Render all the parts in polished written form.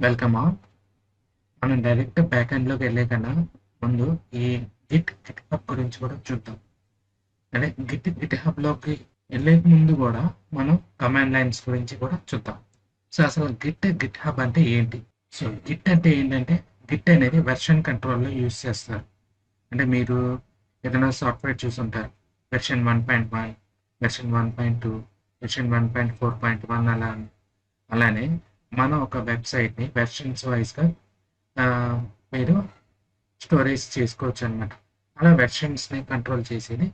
Welcome all. మనం direct back ఎండ్లోకి వెళ్ళే కన్నా ముందు ఈ గిట్ హబ్ గురించి కూడా చూద్దాం. అంటే గిట్ హబ్లోకి వెళ్ళే ముందు కూడా మనం కమాండ్ లైన్స్ గురించి కూడా చూద్దాం. సో అసలు గిట్ హబ్ అంటే ఏంటి? సో గిట్ అంటే ఏంటంటే, గిట్ అనేది వెర్షన్ కంట్రోల్లో యూజ్ చేస్తారు. అంటే మీరు ఏదైనా సాఫ్ట్వేర్ చూసుంటారు, వెర్షన్ 1.1, వెర్షన్ 1.2, వెర్షన్ 1.4.1 అలా అలానే మనం ఒక వెబ్సైట్ని వెర్షన్స్ వైజ్గా మీరు స్టోరేజ్ చేసుకోవచ్చు అనమాట. అలా వెర్షన్స్ని కంట్రోల్ చేసేది,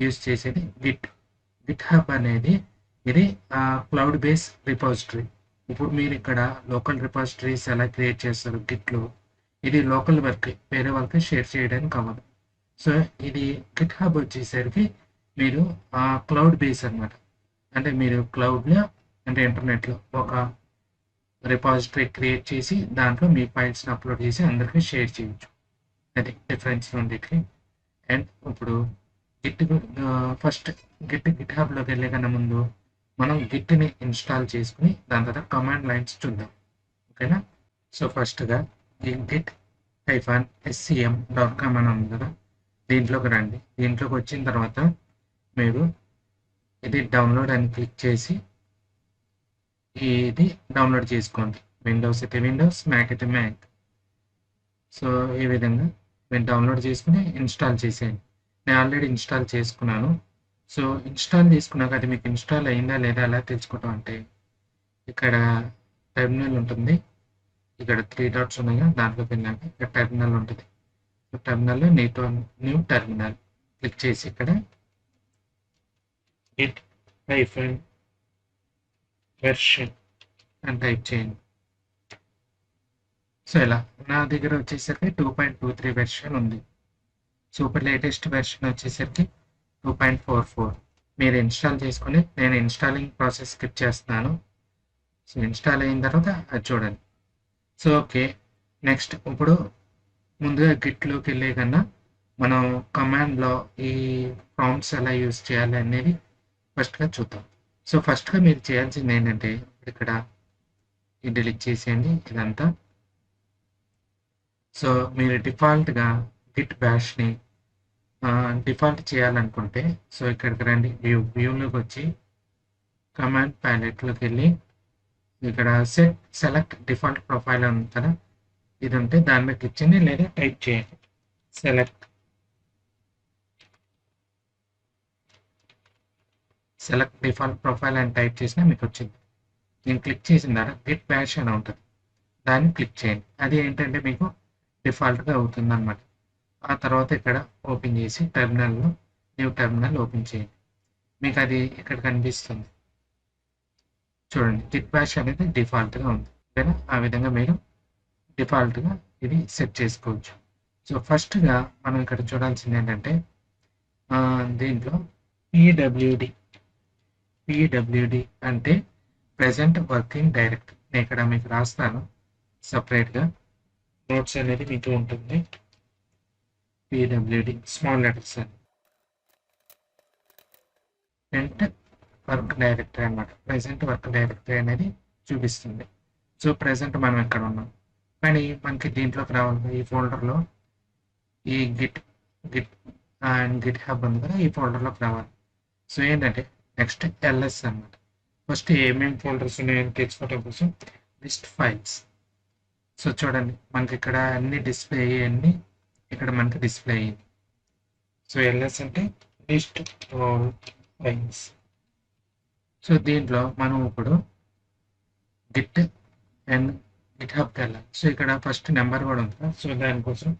యూజ్ చేసేది గిట్ హబ్ అనేది. ఇది క్లౌడ్ బేస్ రిపాజిటరీ. ఇప్పుడు మీరు ఇక్కడ లోకల్ రిపాజిటరీస్ ఎలా క్రియేట్ చేస్తారు గిట్లో, ఇది లోకల్ వర్క్, వేరే వాళ్ళకి షేర్ చేయడానికి అవ్వదు. సో ఇది గిట్ హబ్ వచ్చేసరికి మీరు క్లౌడ్ బేస్ అనమాట. అంటే మీరు క్లౌడ్లో, అంటే ఇంటర్నెట్లో ఒక రిపాజిటరీ క్రియేట్ చేసి దాంట్లో మీ ఫైల్స్ని అప్లోడ్ చేసి అందరికీ షేర్ చేయొచ్చు. అది డిఫరెన్స్ రెండింటికి. అండ్ ఇప్పుడు గిట్ ఫస్ట్ గిట్ హబ్లోకి వెళ్ళే కన్నా ముందు మనం గిట్ని ఇన్స్టాల్ చేసుకుని దాని తర్వాత కమాండ్ లైన్స్ చూద్దాం. ఓకేనా? సో ఫస్ట్గా గిట్ -scm.com అని ఉంది కదా, దీంట్లోకి రండి. దీంట్లోకి వచ్చిన తర్వాత మీరు ఇది డౌన్లోడ్ అని క్లిక్ చేసి ఇది డౌన్లోడ్ చేసుకోండి. విండోస్ అయితే విండోస్, మ్యాక్ అయితే మ్యాక్. సో ఈ విధంగా మీరు డౌన్లోడ్ చేసుకుని ఇన్స్టాల్ చేసేయండి. నేను ఆల్రెడీ ఇన్స్టాల్ చేసుకున్నాను. సో ఇన్స్టాల్ చేసుకున్నాక అది మీకు ఇన్స్టాల్ అయిందా లేదా ఎలా తెలుసుకోవటం అంటే, ఇక్కడ టెర్మినల్ ఉంటుంది, ఇక్కడ 3 డాట్స్ ఉన్నాయి కదా, దాంట్లోకి వెళ్ళాక ఇక్కడ టెర్మినల్ ఉంటుంది. టెర్మినల్లో న్యూ టెర్మినల్ క్లిక్ చేసి ఇక్కడ గిట్ హైఫన్ వెర్షన్ అని టైప్ చేయండి. సో ఇలా నా దగ్గర వచ్చేసరికి 2.23 వెర్షన్ ఉంది. సూపర్ లేటెస్ట్ వెర్షన్ వచ్చేసరికి 2.44. మీరు ఇన్స్టాల్ చేసుకుని, నేను ఇన్స్టాలింగ్ ప్రాసెస్ స్కిప్ చేస్తున్నాను. సో ఇన్స్టాల్ అయిన తర్వాత అది చూడండి. సో ఓకే, నెక్స్ట్ ఇప్పుడు ముందుగా గిట్లోకి వెళ్ళే కన్నా మనం కమాండ్లో ఈ ప్రాంప్ట్స్ ఎలా యూజ్ చేయాలి అనేది ఫస్ట్గా చూద్దాం. సో ఫస్ట్గా మీరు చేయాల్సింది ఏంటంటే, ఇక్కడ ఇది డిలీట్ చేసేయండి ఇదంతా. సో మీరు డిఫాల్ట్గా గిట్ బ్యాష్ని డిఫాల్ట్ చేయాలనుకుంటే, సో ఇక్కడికి రండి, వ్యూలోకి వచ్చి కమాండ్ ప్యాలెట్లోకి వెళ్ళి ఇక్కడ సెలెక్ట్ డిఫాల్ట్ ప్రొఫైల్ ఉంది కదా, ఇది ఉంటే దాని మీద క్లిక్ చేయండి, లేదా టైప్ చేయండి సెలెక్ట్ డిఫాల్ట్ ప్రొఫైల్ అని టైప్ చేసినా మీకు వచ్చింది. నేను క్లిక్ చేసిన తర్వాత గిట్ బ్యాష్ అని ఉంటుంది, దాన్ని క్లిక్ చేయండి. అది ఏంటంటే మీకు డిఫాల్ట్గా అవుతుంది అనమాట. ఆ తర్వాత ఇక్కడ ఓపెన్ చేసి టెర్మినల్లో న్యూ టెర్మినల్ ఓపెన్ చేయండి. మీకు అది ఇక్కడ కనిపిస్తుంది చూడండి, గిట్ బ్యాష్ అనేది డిఫాల్ట్గా ఉంది. ఓకేనా? ఆ విధంగా మీరు డిఫాల్ట్గా ఇది సెట్ చేసుకోవచ్చు. సో ఫస్ట్గా మనం ఇక్కడ చూడాల్సింది ఏంటంటే, దీంట్లో పిడబ్ల్యూడి అంటే ప్రెజెంట్ వర్కింగ్ డైరెక్టరీ. నేను ఇక్కడ మీకు రాస్తాను సపరేట్గా, నోట్స్ అనేది మీకు ఉంటుంది. పిడబ్ల్యూడి స్మాల్ లెటర్స్ అని అంటే వర్క్ డైరెక్టరీ అనమాట. ప్రెజెంట్ వర్క్ డైరెక్టరీ అనేది చూపిస్తుంది. సో ప్రెజెంట్ మనం ఎక్కడ ఉన్నాం, కానీ మనకి దీంట్లోకి రావాలి, ఈ ఫోల్డర్లో ఈ గిట్ అండ్ గిట్ హబ్ ఉంది కదా, ఈ ఫోల్డర్లోకి రావాలి. సో ఏంటంటే నెక్స్ట్ ఎల్ఎస్ అనమాట. ఫస్ట్ ఏమేమి ఫోల్డర్స్ ఉన్నాయని తెచ్చుకోవడం కోసం లిస్ట్ ఫైల్స్. సో చూడండి, మనకి ఇక్కడ అన్ని డిస్ప్లే అయ్యాయి, ఇక్కడ మనకి డిస్ప్లే అయ్యింది. సో ఎల్ఎస్ అంటే లిస్ట్ ఆల్ ఫైల్స్. సో దీంట్లో మనం ఇప్పుడు గిట్ అండ్ గిట్ హబ్కి వెళ్ళాలి. సో ఇక్కడ ఫస్ట్ నెంబర్ కూడా ఉంది. సో దానికోసం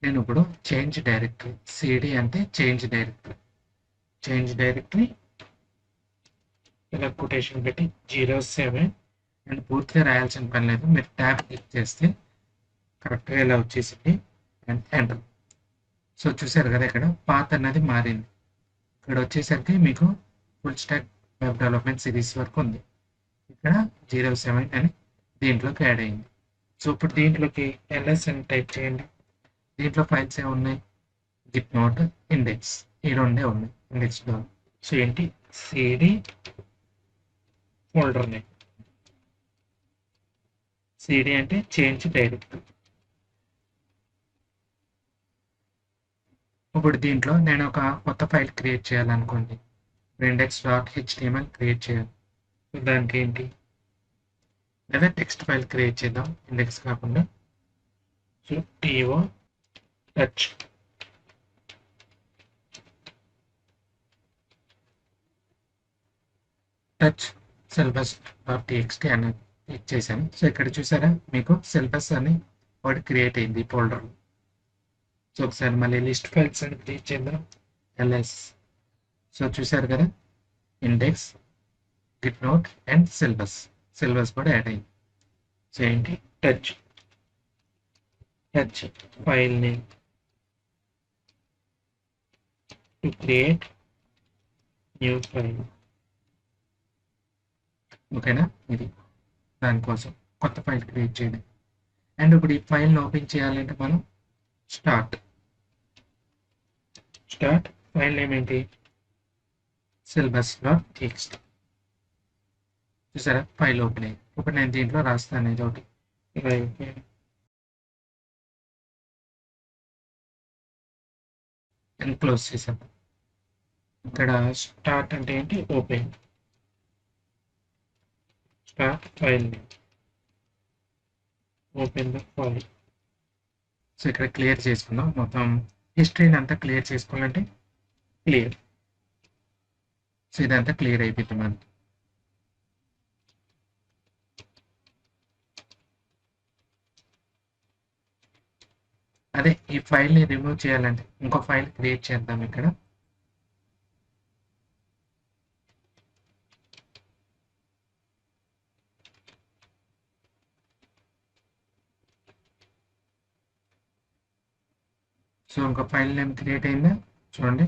నేను ఇప్పుడు చేంజ్ డైరెక్టరీ, సిడి అంటే చేంజ్ డైరెక్టరీ ఇలా కొటేషన్ పెట్టి 07 అండ్ పూర్తిగా రాయాల్సిన పని లేదు, మీరు ట్యాబ్ క్లిక్ చేస్తే కరెక్ట్గా ఇలా వచ్చేసింది అండ్ ఎంటర్. సో చూసారు కదా, ఇక్కడ పాత్ అన్నది మారింది. ఇక్కడ వచ్చేసరికి మీకు full stock web development series వరకు ఉంది. ఇక్కడ 07 అని దీంట్లోకి యాడ్ అయింది. సో ఇప్పుడు దీంట్లోకి ఎల్ఎస్ అని టైప్ చేయండి. దీంట్లో ఫైల్స్ ఏమున్నాయి, గిట్ నోట్, ఇండెక్స్, ఈ రెండే ఉన్నాయి ఇండెక్స్లో. సో ఏంటి, సిడి ఫోల్డర్ నేమ్. సిడి అంటే చేంజ్ డైరెక్టరీ. ఇప్పుడు దీంట్లో నేను ఒక కొత్త ఫైల్ క్రియేట్ చేయాలనుకోండి, index.html క్రియేట్ చేయాలి. దానికి ఏంటి, లేదా టెక్స్ట్ ఫైల్ క్రియేట్ చేద్దాం ఇండెక్స్ కాకుండా. So TO touch touch syllabus dot TXT అని క్లిక్ చేశాను. సో ఇక్కడ చూసారా మీకు సిలబస్ అని ఒకటి క్రియేట్ అయింది ఫోల్డర్. సో ఒకసారి మళ్ళీ లిస్ట్ ఫైల్స్ అని క్రియేట్ చేద్దాం, ఎల్ఎస్. సో చూసారు కదా, index, Git note and syllabus కూడా యాడ్ అయింది. సో ఏంటి, touch file name to create new file. ఓకేనా, ఇది దానికోసం కొత్త ఫైల్ క్రియేట్ చేయడం. అండ్ ఇప్పుడు ఈ ఫైల్ని ఓపెన్ చేయాలంటే మనం స్టార్ట్ ఫైల్ నేమ్ ఏంటి, syllabus.txt. చూసారా, ఫైల్ ఓపెన్ అయ్యింది. ఇప్పుడు నేను దీంట్లో రాస్తాను ఇది ఒకటి, అండ్ క్లోజ్ చేసాను. ఇక్కడ స్టార్ట్ అంటే ఏంటి, open start file name, open the file. So ఇక్కడ క్లియర్ చేసుకుందాం, మొత్తం హిస్టరీని అంతా క్లియర్ చేసుకోవాలంటే క్లియర్. సో ఇదంతా క్లియర్ అయిపోతుంది మనకి. అదే ఈ ఫైల్ని రిమూవ్ చేయాలంటే ఇంకో ఫైల్ క్రియేట్ చేద్దాం ఇక్కడ. సో ఇంకో ఫైల్ నేమ్ క్రియేట్ అయిందా చూడండి,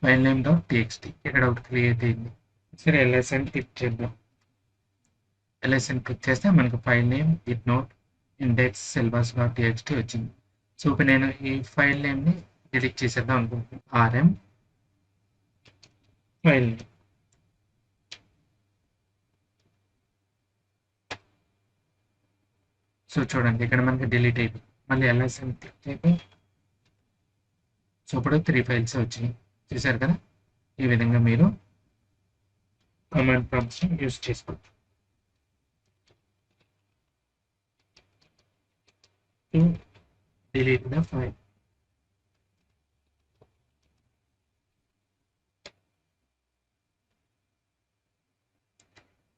ఫైల్ నేమ్ డాట్ టీఎక్స్టీ ఇక్కడ ఒకటి క్రియేట్ అయింది. సరే ఎల్ఎస్ఎన్ క్లిక్ చేద్దాం. ఎల్ఎస్ఎన్ క్లిక్ చేస్తే మనకు file name Git note index syllabus.txt వచ్చింది. సో ఇప్పుడు నేను ఈ ఫైల్ నేమ్ని డిలీట్ చేసేద్దాం అనుకుంటున్నాను. RM file name. సో చూడండి ఇక్కడ మనకి డిలీట్ అయిపోయింది. మళ్ళీ ఎల్ఎస్ఎన్ క్లిక్ చేస్తే సో ఇప్పుడు 3 ఫైల్స్ వచ్చినాయి. చూసారు కదా, ఈ విధంగా మీరు కమాండ్ ప్రాంప్ట్స్ యూజ్ చేసుకోవచ్చు. To delete the file.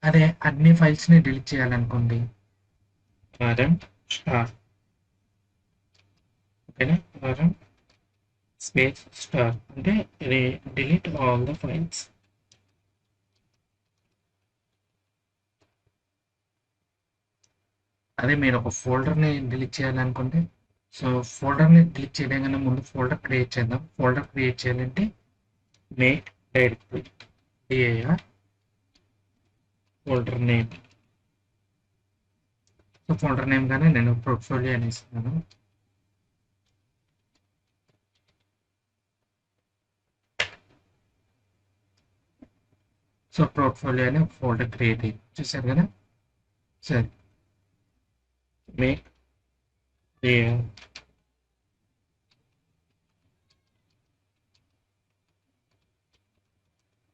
అదే అన్ని ఫైల్స్ ని డిలీట్ చేయాలనుకోండి, rm స్టార్, ఓకేనా, rm స్పేస్ స్టార్ అంటే డిలీట్ ఆల్ ద ఫైల్స్. అదే మీరు ఒక ఫోల్డర్ని డిలీట్ చేయాలనుకుంటే, సో ఫోల్డర్ని డిలీట్ చేయడం కన్నా ముందు ఫోల్డర్ క్రియేట్ చేద్దాం. ఫోల్డర్ క్రియేట్ చేయాలంటే make directory, DIR folder name. So folder name గానే నేను పోర్ట్ఫోలియో అని ఇస్తున్నాను. సో పోర్ట్ఫోలియో అనే ఫోల్డర్ క్రియేట్ అయ్యింది, చూసారు కదా. సరే, మేక్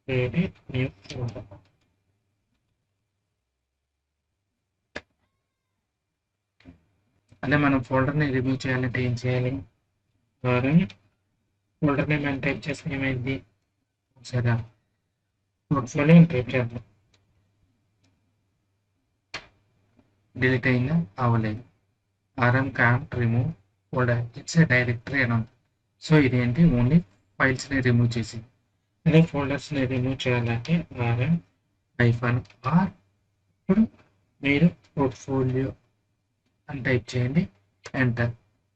create new folder. అదే మనం ఫోల్డర్ని రిమూవ్ చేయాలంటే ఏం చేయాలి, ఫోల్డర్ నేమ్ అని టైప్ చేస్తే ఏమైంది, సరే పోర్ట్ఫోలియో అని టైప్ చేద్దాం. డిలీట్ అయిందా, అవ్వలేదు. RM can't remove folder, it's a directory అని ఉంది. సో ఇదేంటి, ఓన్లీ ఫైల్స్ని రిమూవ్ చేసింది. అదే ఫోల్డర్స్ని రిమూవ్ చేయాలంటే ఆర్ఎం -r. ఇప్పుడు మీరు పోర్ట్ఫోలియో అని టైప్ చేయండి, ఎంటర్.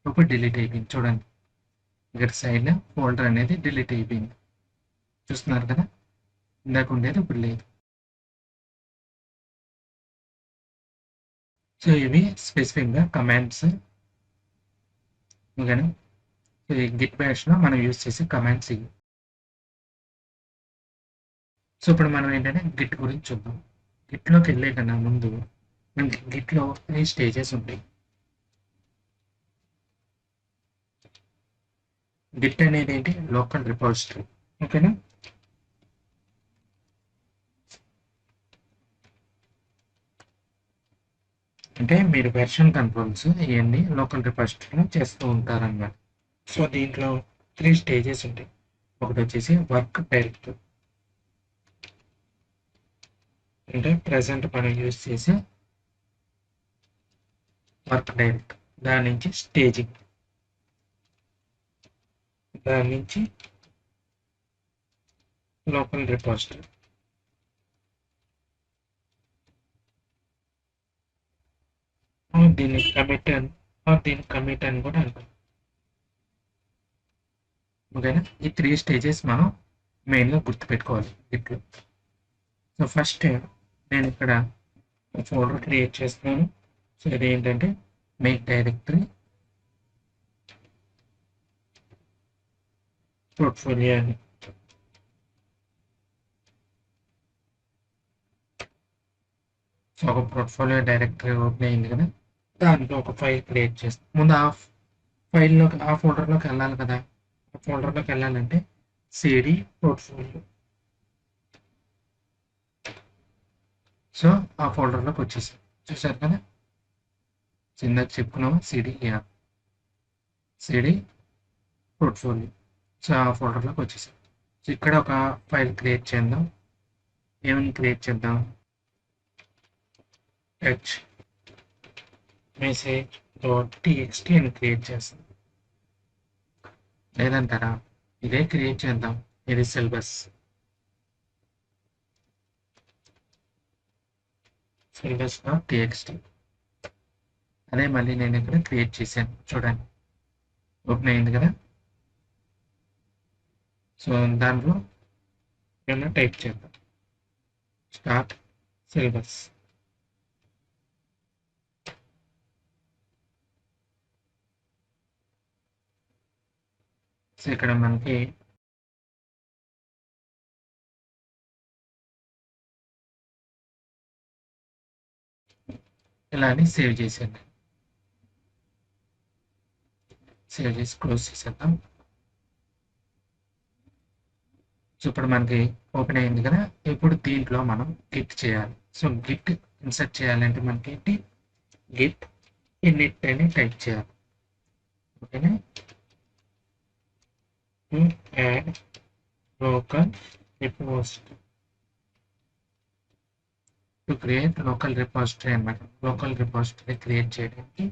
ఇప్పుడు డిలీట్ అయిపోయింది చూడండి, ఇక్కడ సైడ్ ఫోల్డర్ అనేది డిలీట్ అయిపోయింది. చూస్తున్నారు కదా, ఇందాక ఉండేది ఇప్పుడు లేదు. సో ఇవి స్పెసిఫిక్గా కమాండ్స్. ఓకేనా, ఈ గిట్ బ్యాష్లో మనం యూజ్ చేసే కమాండ్స్ ఇవి. సో ఇప్పుడు మనం ఏంటంటే గిట్ గురించి చూద్దాం. గిట్లోకి వెళ్ళే కన్నా ముందు మనకి గిట్లో 3 స్టేజెస్ ఉంటాయి. గిట్ అనేది ఏంటి? Local repository. ఓకేనా? అంటే మీరు వెర్షన్ కంట్రోల్స్ ఇవన్నీ లోకల్ రిపోజిటరీలో చేస్తూ ఉంటారన్నమాట. సో దీంట్లో 3 స్టేజెస్ ఉంటాయి. ఒకటి వచ్చేసి వర్క్ డైరెక్టరీ, అంటే ప్రజెంట్ మనం యూజ్ చేసే వర్క్ డైరెక్టరీ. దాని నుంచి స్టేజింగ్, దాని నుంచి లోకల్ రిపోజిటరీ. దీన్ని కమిట్ అని కూడా అంటాం. ఓకేనా? ఈ 3 స్టేజెస్ మనం మెయిన్గా గుర్తుపెట్టుకోవాలి గిట్లో. సో ఫస్ట్ నేను ఇక్కడ ఫోల్డర్ క్రియేట్ చేస్తున్నాను. సో ఇది ఏంటంటే మేక్ డైరెక్టరీ పోర్ట్ఫోలియో అని. సో ఒక పోర్ట్ఫోలియో డైరెక్టరీ ఓపెన్ అయింది కదా, దాంట్లో ఒక ఫైల్ క్రియేట్ చేస్తాం. ముందు ఆ ఫోల్డర్లోకి వెళ్ళాలి కదా. ఆ ఫోల్డర్లోకి వెళ్ళాలంటే సిడి పోర్ట్ఫోలియో. సో ఆ ఫోల్డర్లోకి వచ్చేసాం. చూసారు కదా, ఇందాక చెప్పుకున్నాము సిడి పోర్ట్ఫోలియో. సో ఆ ఫోల్డర్లోకి వచ్చేసాం. సో ఇక్కడ ఒక ఫైల్ క్రియేట్ చేద్దాం. ఏమైనా క్రియేట్ చేద్దాం? h message.txt అని క్రియేట్ చేస్తాం. లేదంటారా? ఇదే క్రియేట్ చేద్దాం. ఇది సిలబస్.txt. అదే మళ్ళీ నేను ఇక్కడ క్రియేట్ చేశాను, చూడండి ఓపెన్ అయింది కదా. సో దాంట్లో ఏమన్నా టైప్ చేద్దాం, స్టార్ట్ సిలబస్. సో ఇక్కడ మనకి ఇలా అని సేవ్ చేసేద్దాం. సేవ్ చేసి క్లోజ్ చేసేద్దాం. సో ఇప్పుడు మనకి ఓపెన్ అయింది కదా. ఇప్పుడు దీంట్లో మనం గిట్ చేయాలి. సో గిట్ ఇన్సర్ట్ చేయాలంటే మనకి ఏంటి? గిట్ ఇన్నిట్ అని టైప్ చేయాలి. ఓకేనా? Add local repository to create local repository అన్నమాట. లోకల్ రిపోజిటరీ క్రియేట్ చేయడానికి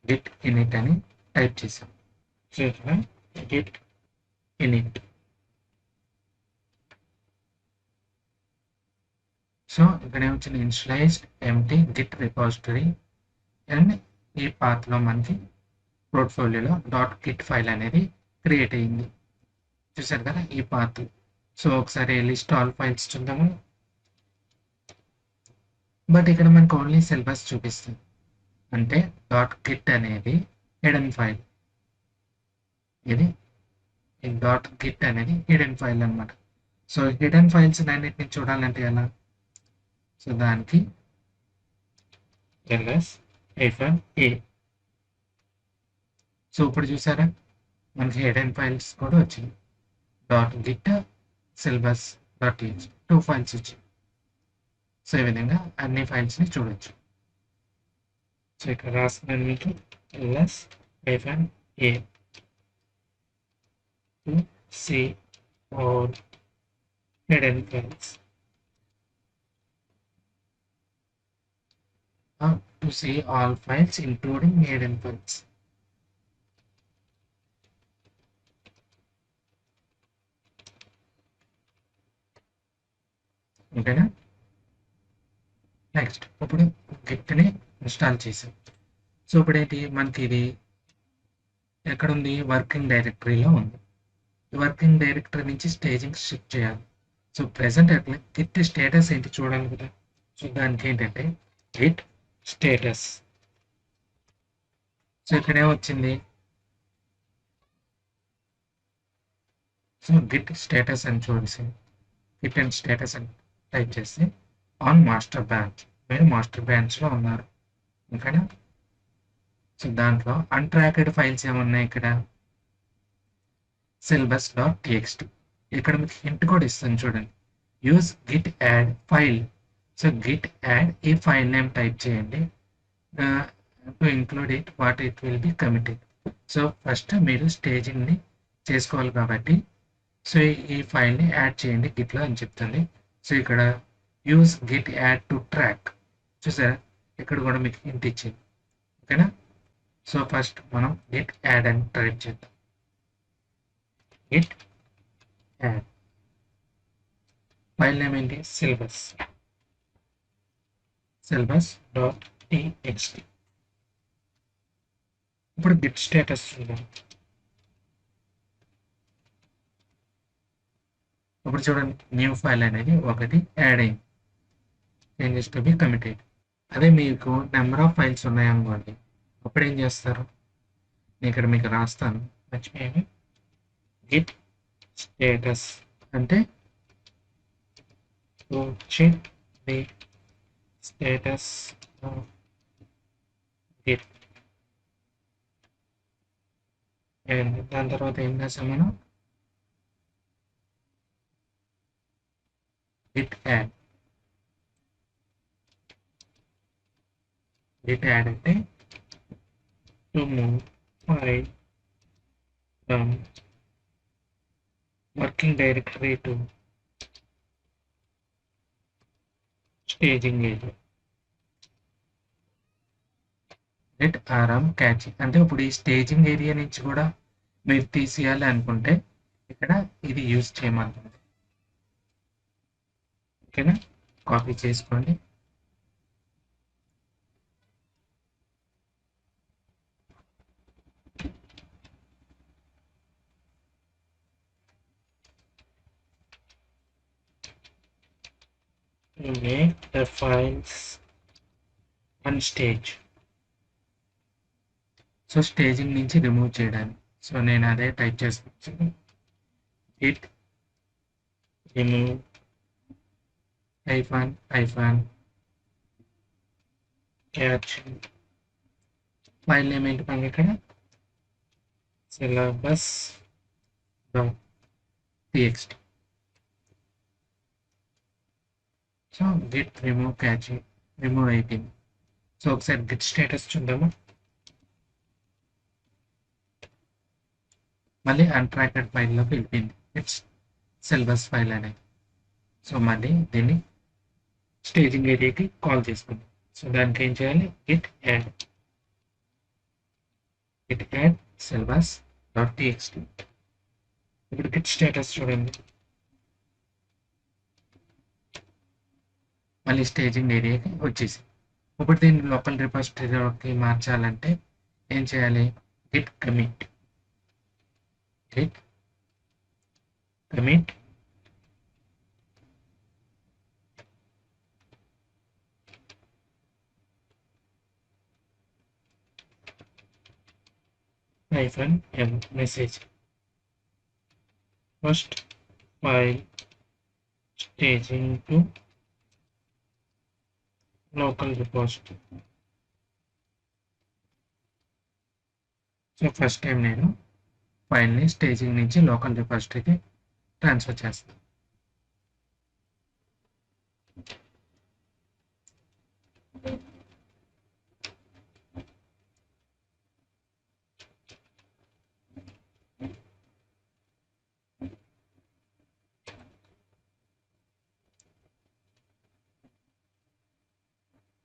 గిట్ ఇనిట్ అని టైప్ చేసాం. సో ఇక్కడ గిట్ ఇనిట్. సో ఇక్కడ ఏమొచ్చింది? Initialised empty Git repository and ఈ పాత్లో మనకి పోర్ట్ఫోలియోలో .git ఫైల్ అనేది క్రియేట్ అయింది. చూసారు కదా ఈ పాత్. సో ఒకసారి లిస్ట్ ఆల్ ఫైల్స్ చూద్దాము. బట్ ఇక్కడ మనకు ఓన్లీ సిలబస్ చూపిస్తుంది. అంటే .git అనేది హిడెన్ ఫైల్. ఇది .git అనేది హిడెన్ ఫైల్ అనమాట. సో హిడెన్ ఫైల్స్ అన్నిటిని చూడాలంటే ఎలా? సో దానికి ls-a. సో ఇప్పుడు చూసారా మనకి హిడెన్ ఫైల్స్ కూడా వచ్చింది. .git syllabus.txt 2 ఫైల్స్ వచ్చింది. సో ఈ విధంగా అన్ని ఫైల్స్ని చూడొచ్చు. సో ఇక్కడ రాస్తున్నాను మీకు ls-a to see all hidden files. To see all files including hidden files. ఓకేనా? నెక్స్ట్ ఇప్పుడు గిట్ని ఇన్స్టాల్ చేసాం. సో ఇప్పుడు ఏంటి మనకి ఇది ఎక్కడుంది? వర్కింగ్ డైరెక్టరీలో ఉంది. వర్కింగ్ డైరెక్టరీ నుంచి స్టేజింగ్ షిఫ్ట్ చేయాలి. సో ప్రెసెంట్ అట్లా గిట్ స్టేటస్ ఏంటి చూడాలి కదా. సో దానికి ఏంటంటే గిట్ స్టేటస్. సో ఇక్కడే వచ్చింది సో గిట్ స్టేటస్ అని చూసి గిట్ అండ్ స్టేటస్ అని టైప్ చేస్తే ఆన్ మాస్టర్ బ్రాంచ్, మీరు మాస్టర్ బ్రాంచ్లో ఉన్నారు. ఓకేనా? సో దాంట్లో అన్ట్రాక్డ్ ఫైల్స్ ఏమున్నాయి ఇక్కడ? syllabus.txt. ఇక్కడ మీకు హింట్ కూడా ఇస్తాను చూడండి. Use Git add file. So git add ఈ ఫైల్ నేమ్ టైప్ చేయండి. To include it what it will be committed. So first మీరు స్టేజింగ్ని చేసుకోవాలి కాబట్టి సో ఈ ఫైల్ని యాడ్ చేయండి గిట్లో అని చెప్తుంది. సో ఇక్కడ use Git add to track. చూసారా, ఇక్కడ కూడా మీకు హింట్ ఇచ్చింది. ఓకేనా? సో ఫస్ట్ మనం గిట్ యాడ్ అని టైప్ చేద్దాం. గిట్ యాడ్ ఫైల్ నేమ్ ఏంటి? syllabus.txt. ఇప్పుడు గిట్ స్టేటస్ చూద్దాం. ఇప్పుడు చూడండి, న్యూ ఫైల్ అనేది ఒకటి యాడ్ అయింది, చేంజెస్ టు బి కమిటెడ్. అదే మీకు నెంబర్ ఆఫ్ ఫైల్స్ ఉన్నాయనుకోండి, అప్పుడు ఏం చేస్తారు? నేను ఇక్కడ మీకు రాస్తాను, మర్చిపోయాను. గిట్ స్టేటస్ అంటే to check the status of git, and దాని తర్వాత ఏం చేస్తాం మనం? Git add. గిట్ యాడ్ అంటే to move file from working directory to staging area. Get RM catch అంటే ఇప్పుడు ఈ స్టేజింగ్ ఏరియా నుంచి కూడా మీరు తీసేయాలి అనుకుంటే ఇక్కడ ఇది యూజ్ చేయమంటుంది. ఓకేనా? కాపీ చేసుకోండి. Make the files unstage. So staging నుంచి రిమూవ్ చేయడానికి. సో నేను అదే టైప్ చేస్తాను. Git remove --- catch. File name ఏంటి మనకి ఇక్కడ? syllabus.txt. So Git remove catch remove అయిపోయింది. సో ఒకసారి గిట్ స్టేటస్ చూద్దాము. మళ్ళీ అన్ట్రాక్టెడ్ ఫైల్లోకి వెళ్ళిపోయింది ఇట్స్ సిలబస్ ఫైల్ అనేది. సో మళ్ళీ దీన్ని స్టేజింగ్ ఏరియాకి కాల్ చేసుకుందాం. సో దానికి ఏం చేయాలి? Git add syllabus.txt. ఇప్పుడు గిట్ స్టేటస్ చూడండి. మళ్ళీ స్టేజింగ్ ఏరియాకి వచ్చేసి ఇప్పుడు దీన్ని లోకల్ రిపోజిటరీలోకి మార్చాలంటే ఏం చేయాలి? Git commit -m message first file staging to local repository. So first time నేను ఫైల్ని స్టేజింగ్ నుంచి లోకల్ రిపోజిటరీకి ట్రాన్స్ఫర్ చేస్తాను.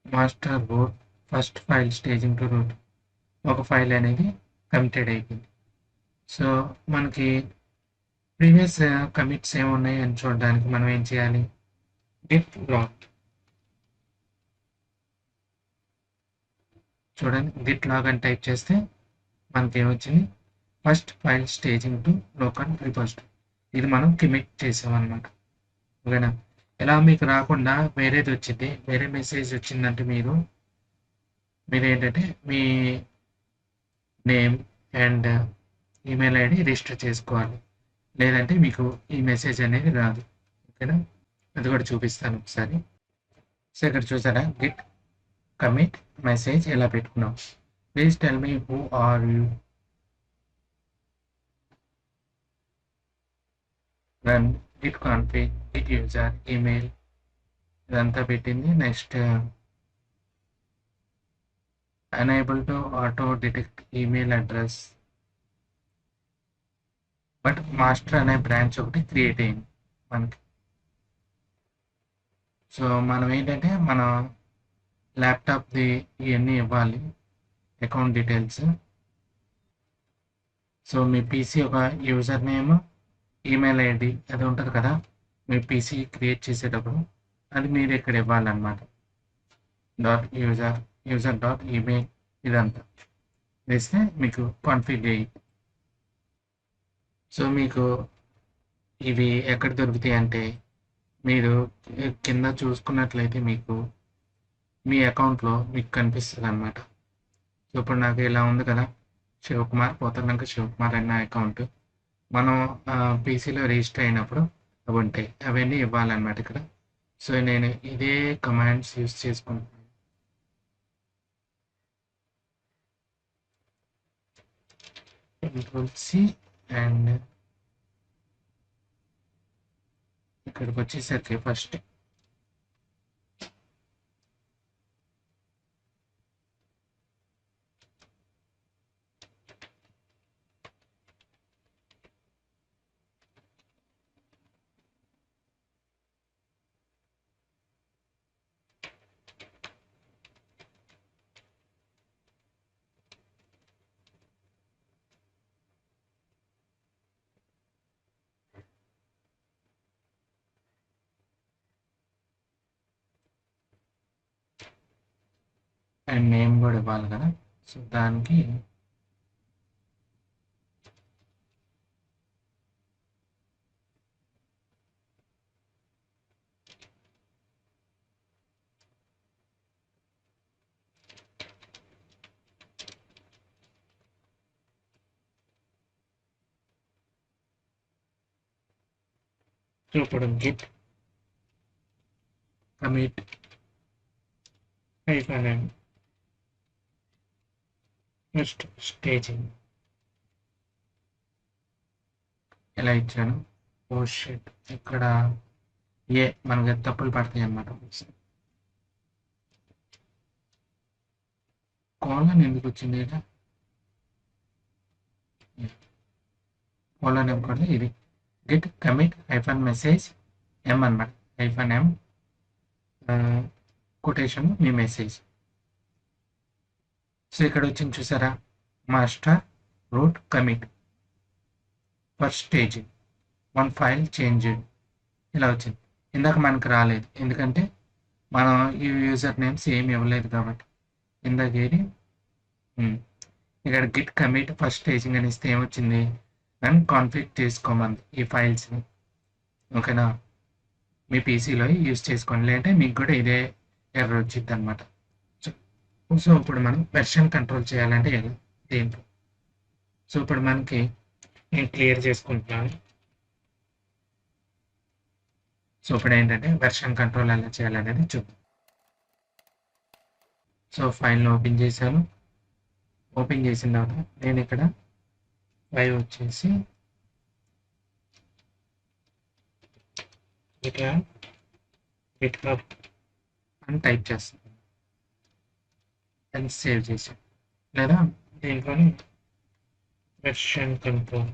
Master root first file staging to root ఒక ఫైల్ అనేది కమిటెడ్ అయిపోయింది. సో మనకి ప్రీవియస్ కమిట్స్ ఏమున్నాయి అని చూడడానికి మనం ఏం చేయాలి? Git log. చూడండి, గిట్ లాగ్ అని టైప్ చేస్తే మనకి ఏమొచ్చింది? First file staging to local repository. ఇది మనం కమిట్ చేసామన్నమాట. ఓకేనా? ఇలా మీకు రాకుండా వేరేది వచ్చింది, వేరే మెసేజ్ వచ్చిందంటే మీరు ఏంటంటే మీ name and email ID register చేసుకోవాలి. లేదంటే మీకు ఈ మెసేజ్ అనేది రాదు. ఓకేనా? అది కూడా చూపిస్తాను ఒకసారి. సో ఇక్కడ చూసారా, గిట్ కమిట్ మెసేజ్ ఎలా పెట్టుకున్నాం. Please tell me who are you, run git config, git user, email, ఇదంతా పెట్టింది. Next unable to auto detect email address, but master అనే బ్రాంచ్ ఒకటి క్రియేట్ అయింది మనకి. సో మనం ఏంటంటే మన ల్యాప్టాప్ది ఇవన్నీ ఇవ్వాలి, అకౌంట్ డీటెయిల్స్. సో మీ పీసీ ఒక యూజర్ నేమ్, ఈమెయిల్ ఐడి అది ఉంటుంది కదా మీ పీసీ క్రియేట్ చేసేటప్పుడు, అది మీరు ఇక్కడ ఇవ్వాలన్నమాట. యూజర్ డాట్ ఈమెయిల్ ఇదంతా వేస్తే మీకు కాన్ఫిగ్ అయ్యి. సో మీకు ఇవి ఎక్కడ దొరుకుతాయి అంటే, మీరు కింద చూసుకున్నట్లయితే మీకు మీ అకౌంట్లో మీకు కనిపిస్తుంది అనమాట. సో ఇప్పుడు నాకు ఇలా ఉంది కదా, శివకుమార్ పోతనంక శివకుమార్ అన్న అకౌంట్. మనం పీసీలో రిజిస్టర్ అయినప్పుడు అవి ఉంటాయి, అవన్నీ ఇవ్వాలన్నమాట ఇక్కడ. సో నేను ఇదే కమాండ్స్ యూస్ చేసుకుంటున్నాను. Control-C అండ్ ఇక్కడికి వచ్చేసరికి ఫస్ట్ అండ్ నేమ్ కూడా ఇవ్వాలి కదా. సో దానికి ఇప్పుడు Git commit -m next staging ఎలా ఇచ్చాను. ఓ షిట్, ఇక్కడ మనకి తప్పులు పడతాయి అన్నమాట. కోలన్ ఎందుకు వచ్చింది ఇక్కడ, కోలన్ ఏమకూడదు, ఇది గిట్ కమిట్ -మెసేజ్ m అన్నమాట. -m కొటేషన్ మీ మెసేజ్. సో ఇక్కడ వచ్చింది చూసారా, master root commit for staging 1 file change ఇలా వచ్చింది. ఇందాక మనకు రాలేదు ఎందుకంటే మనం ఈ యూజర్ నేమ్స్ ఏమి ఇవ్వలేదు కాబట్టి. ఇందాక ఏది ఇక్కడ గిట్ కమిట్ ఫస్ట్ స్టేజింగ్ అని ఇస్తే ఏమొచ్చింది, దాన్ని కాన్ఫిగ్ చేసుకోమంది ఈ ఫైల్స్ని. ఓకేనా, మీ పీసీలో యూజ్ చేసుకోండి, లేదంటే మీకు కూడా ఇదే ఎర్రర్ వచ్చింది అనమాట. సో ఇప్పుడు మనం వెర్షన్ కంట్రోల్ చేయాలంటే ఎలా దీంట్లో. సో ఇప్పుడు మనకి నేను క్లియర్ చేసుకుంటున్నాను. సో ఇప్పుడు ఏంటంటే వెర్షన్ కంట్రోల్ ఎలా చేయాలనేది చూద్దాం. సో ఫైల్ని ఓపెన్ చేశాను. ఓపెన్ చేసిన తర్వాత నేను ఇక్కడ ఫైల్ వచ్చేసి గిట్హబ్ అని టైప్ చేస్తాను, దాన్ని సేవ్ చేసాను. లేదా దీంట్లోని వెర్షన్ కంట్రోల్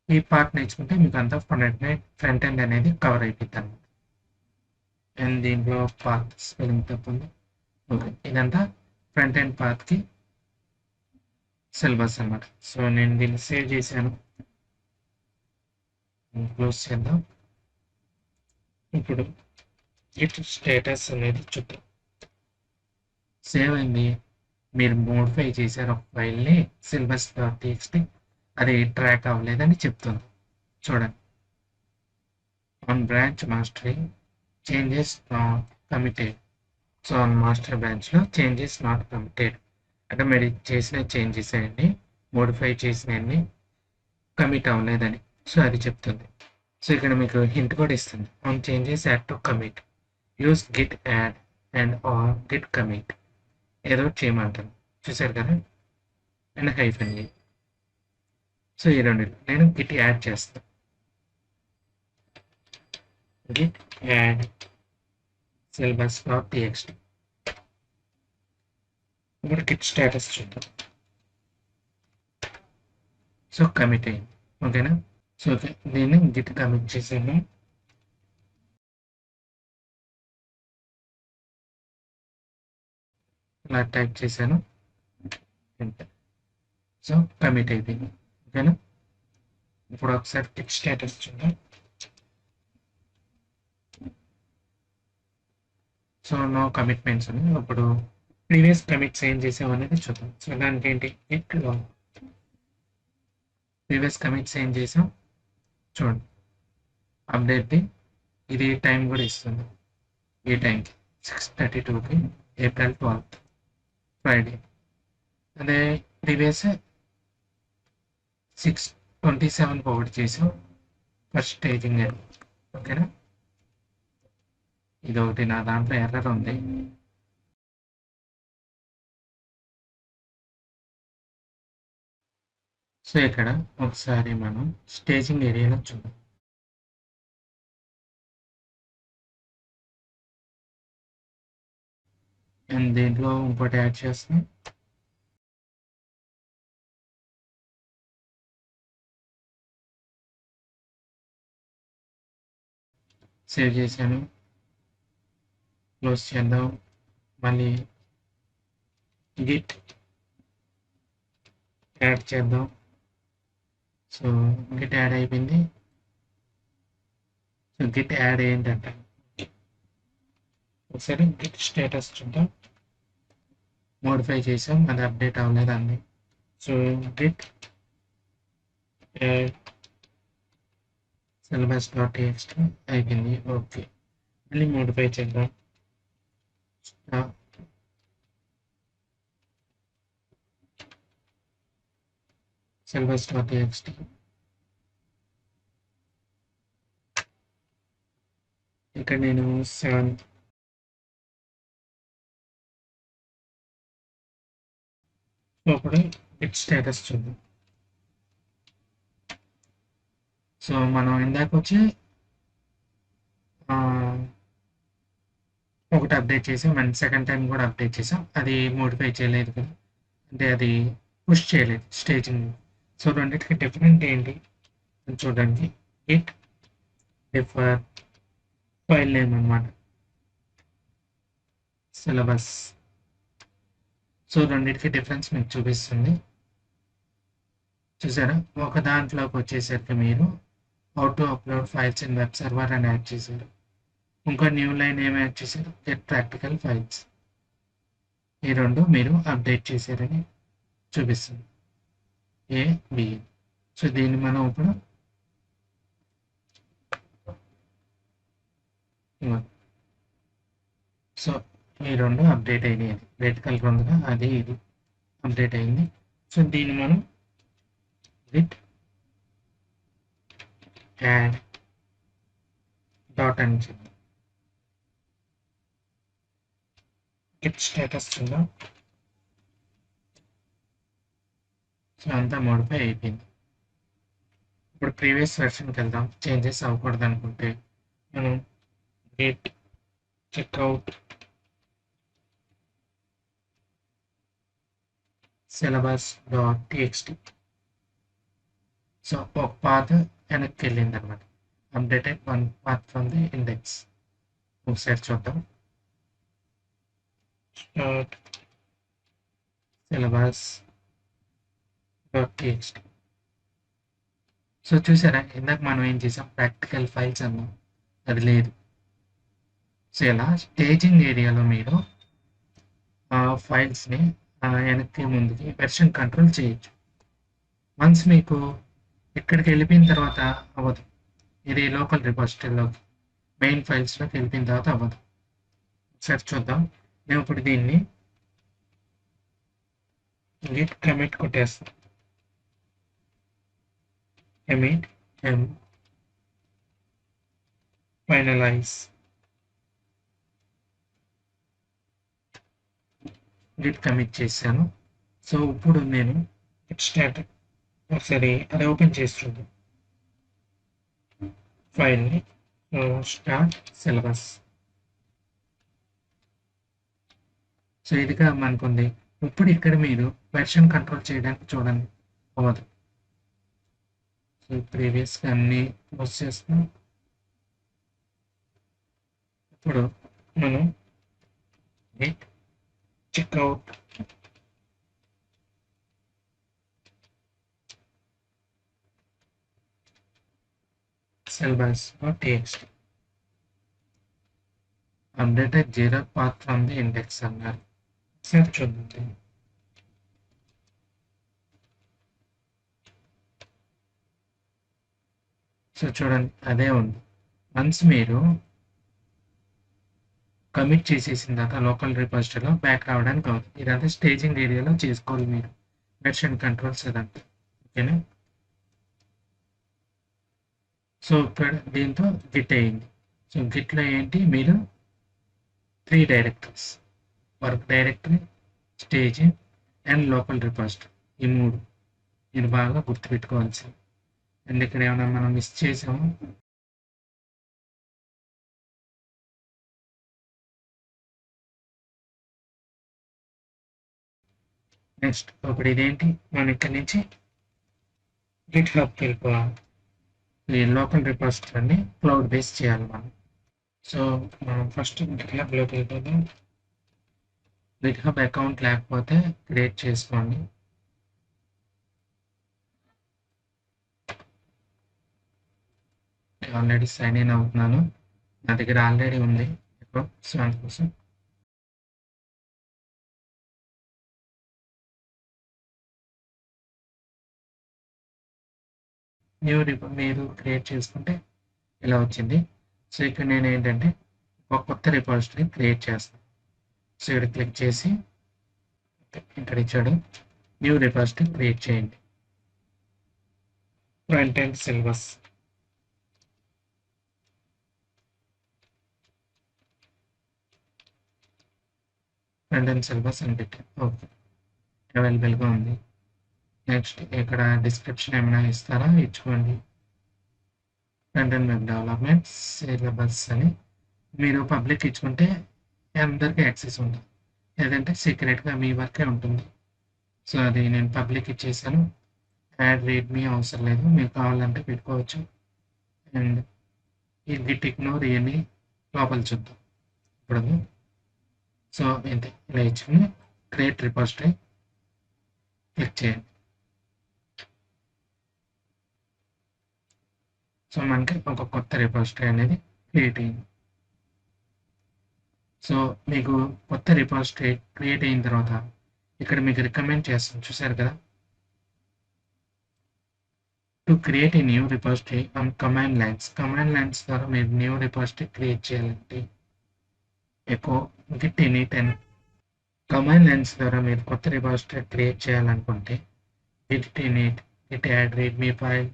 ఈ పార్ట్ నేర్చుకుంటే మీకు అంతా ఫ్రంట్ ఎండ్ అనేది కవర్ అయిపోతుంది అనమాట. అండ్ దీంట్లో పాత్ స్పెల్లింగ్ తప్పుంది. ఓకే, ఇదంతా ఫ్రంట్ ఎండ్ పాత్కి సిలబస్ అనమాట. సో నేను దీన్ని సేవ్ చేశాను, క్లోజ్ చేద్దాం. ఇప్పుడు గిట్ స్టేటస్ అనేది చూద్దాం. సేవ్ అయింది, మీరు మోడిఫై చేశారు ఒక ఫైల్ని syllabus.txt, అది ట్రాక్ అవ్వలేదని చెప్తుంది. చూడండి, on branch mastering changes not committed. So on master బ్రాంచ్లో చేంజెస్ నాట్ కమిటెడ్ అంటే మీరు చేసిన చేంజెస్ అండి, మోడిఫై చేసినవన్నీ కమిట్ అవ్వలేదని. సో అది చెప్తుంది. సో ఇక్కడ మీకు హింట్ కూడా ఇస్తుంది. On changes add to commit use git add and or git commit ఏదో చేయమంటాను. చూసారు కదా, అండ్ హైఫన్ ఏ. సో ఈ రెండు నేను గిట్ యాడ్ చేస్తాను. Git add syllabus.txt. ఇప్పుడు గిట్ స్టేటస్ చూద్దాం. సో కమిట్ అయింది. ఓకేనా. సో ఓకే, దీన్ని గిట్ కమిట్ చేసాను. ఇలా టైప్ చేశాను. సో కమిట్ అయిపోయింది. ఓకేనా. ఇప్పుడు ఒకసారి గిట్ స్టేటస్ చూద్దాం. సో నో కమిట్మెంట్స్ అని. ఇప్పుడు ప్రీవియస్ కమిట్స్ ఏం చేసాం అనేది చూద్దాం. సో దానికి ఏంటి, గిట్ లాగ్ ప్రీవియస్ కమిట్స్ ఏం చేసాం చూడండి. అప్డేట్ది ఇది టైం కూడా ఇస్తుంది. ఈ టైంకి 6:32కి April 12th ఫ్రైడే. అదే ప్రీవియస్ 6:27 ఒకటి చేసాం ఫస్ట్ స్టేజింగ్. ఓకేనా. ఇది ఒకటి నా దాంట్లో ఎర్రర్ ఉంది. సో ఇక్కడ ఒకసారి మనం స్టేజింగ్ ఏరియాలో చూద్దాం. అండ్ దీంట్లో ఇంకోటి యాడ్ చేస్తాం. సేవ్ చేశాను, క్లోజ్ చేద్దాం. మళ్ళీ గిట్ యాడ్ చేద్దాం. సో గిట్ యాడ్ అయిపోయింది. సో గిట్ యాడ్ ఏంటంటే ఒకసారి గిట్ స్టేటస్ చూద్దాం. మోడిఫై చేసాం, అది అప్డేట్ అవ్వలేదు అండి. సో గిట్ యాడ్ syllabus.txt అయిపోయింది. ఓకే, మళ్ళీ మోడిఫై చేద్దాం. syllabus.txt ఇక్కడ నేను 7 అప్పుడు గిట్ స్టేటస్ చూద్దాం. సో మనం ఇందాక వచ్చి ఒకటి అప్డేట్ చేసాం అండ్ సెకండ్ టైం కూడా అప్డేట్ చేసాం. అది మోడిఫై చేయలేదు కదా, అంటే అది పుష్ చేయలేదు స్టేజింగ్. సో రెండింటికి డిఫరెంట్ ఏంటి చూడండి. గిట్ డిఫర్ ఫైల్ నేమ్ అన్నమాట, సిలబస్. సో రెండింటికి డిఫరెన్స్ మీకు చూపిస్తుంది. చూసారా, ఒక దాంట్లోకి వచ్చేసరికి మీరు how to upload files in web server అని యాడ్ చేశారు. ఇంకో న్యూ లైన్ ఏమి యాడ్ చేశారు, గెట్ ప్రాక్టికల్ ఫైల్స్. ఈ రెండు మీరు అప్డేట్ చేశారని చూపిస్తుంది. A B. సో దీన్ని మనం ఇప్పుడు సో ఈ రెండు అప్డేట్ అయినాయి. రెడ్ కలర్ ఉందిగా, అది ఇది అప్డేట్ అయింది. సో దీన్ని మనం గిట్ యాడ్ డాట్ అని చూద్దాం. గిట్ స్టేటస్ చూద్దాం. సో అంతా మోడిఫై అయిపోయింది. ఇప్పుడు ప్రీవియస్ వెర్షన్కి వెళ్దాం. చేంజెస్ అవ్వకూడదు అనుకుంటే మనం గిట్ చెక్అవుట్ syllabus.txt. సో ఒక పాత్ వెనక్కి వెళ్ళింది అనమాట. Updated one path from the index. ఒకసారి చూద్దాం. Start syllabus.txt. సో చూసారా, ఇందాక మనం ఏం చేసాం, ప్రాక్టికల్ ఫైల్స్ అన్నాం, అది లేదు. సో ఇలా స్టేజింగ్ ఏరియాలో మీరు ఆ ఫైల్స్ని వెనక్కి ముందుకి వెర్షన్ కంట్రోల్ చేయొచ్చు. వన్స్ మీకు ఇక్కడికి వెళ్ళిపోయిన తర్వాత అవ్వదు. ఇది లోకల్ రిపాజిటరీలోకి మెయిన్ ఫైల్స్లోకి వెళ్ళిపోయిన తర్వాత అవ్వదు. ఒకసారి చూద్దాం. నేను ఇప్పుడు దీన్ని గిట్ కమిట్ కొట్టేస్తాను. emit m finalize git commit చేశాను. సో ఇప్పుడు నేను గిట్ స్టార్ట్ ఒకసారి అది ఓపెన్ చేస్తుంది ఫైల్ని. So start syllabus. సో ఇదిగా మనకుంది. ఇప్పుడు ఇక్కడ మీరు వెర్షన్ కంట్రోల్ చేయడానికి చూడండి అవ్వదు. సో ప్రీవియస్గా అన్ని యూస్ చేస్తున్నాం. ఇప్పుడు మనం git checkout syllabus.txt updated Jira path from the index అన్నారు. ఒకసారి చూద్దాం. సో చూడండి అదే ఉంది. వన్స్ మీరు కమిట్ చేసేసిన తర్వాత లోకల్ రిపాజిటరీలో బ్యాక్ రావడానికి అవుతుంది. ఇదంతా స్టేజింగ్ ఏరియాలో చేసుకోవాలి మీరు వెర్షన్ కంట్రోల్స్ అదంతా. ఓకేనా? సో ఇక్కడ దీంతో గిట్ అయింది. సో గిట్లో ఏంటి, మీరు 3 directories, work directory, staging and local repository, ఈ 3 మీరు బాగా గుర్తుపెట్టుకోవాల్సింది. అండ్ ఇక్కడ ఏమైనా మనం మిస్ చేసాము. నెక్స్ట్ ఇప్పుడు ఇదేంటి, మనం ఇక్కడ నుంచి గిట్ హబ్కి వెళ్ళిపోవాలి. ఈ లోకల్ రిపాజిటరీని క్లౌడ్ బేస్ చేయాలి మనం. సో మనం ఫస్ట్ గిట్ హబ్లోకి వెళ్ళిపోతాం. గిట్ హబ్ అకౌంట్ లేకపోతే క్రియేట్ చేసుకోండి. ఆల్రెడీ సైన్ ఇన్ అవుతున్నాను, నా దగ్గర ఆల్రెడీ ఉంది అకౌంట్. సో అందుకోసం మీరు క్రియేట్ చేసుకుంటే ఇలా వచ్చింది. సో ఇక్కడ నేను ఏంటంటే ఒక కొత్త రిపాజిటరీ క్రియేట్ చేస్తాను. సో ఇక్కడ క్లిక్ చేసి ఇక్కడ ఇచ్చాడు న్యూ రిపాజిటరీ క్రియేట్ చేయండి. Front end syllabus. Front end syllabus అని పెట్టాను. ఓకే, అవైలబుల్గా ఉంది. నెక్స్ట్ ఇక్కడ డిస్క్రిప్షన్ ఏమైనా ఇస్తారా, ఇచ్చుకోండి. Front end web development syllabus అని మీరు పబ్లిక్ ఇచ్చుకుంటే అందరికీ యాక్సెస్ ఉంటుంది, లేదంటే సీక్రెట్గా మీ వరకే ఉంటుంది. సో అది నేను పబ్లిక్ ఇచ్చేసాను. యాడ్ రీడ్ మీ అవసరం లేదు, మీకు కావాలంటే పెట్టుకోవచ్చు. అండ్ ఈ గిట్ ఇగ్నోర్ ఇవన్నీ లోపల చూద్దాం ఇప్పుడు. సో ఏంటి ఇలా ఇచ్చుకుని క్రియేట్ రిపాజిటరీ క్లిక్ చేయండి. సో మనకి ఒక కొత్త రిపాజిటరీ అనేది క్రియేట్ అయింది. సో మీకు కొత్త రిపాజిటరీ క్రియేట్ అయిన తర్వాత ఇక్కడ మీకు రికమెండ్ చేస్తాను, చూసారు కదా. To create a new repository on command lines ద్వారా మీరు న్యూ రిపాజిటరీ క్రియేట్ చేయాలంటే echo git init and command lines ద్వారా మీరు కొత్త రిపాజిటరీ క్రియేట్ చేయాలనుకుంటే git init, git add readme file,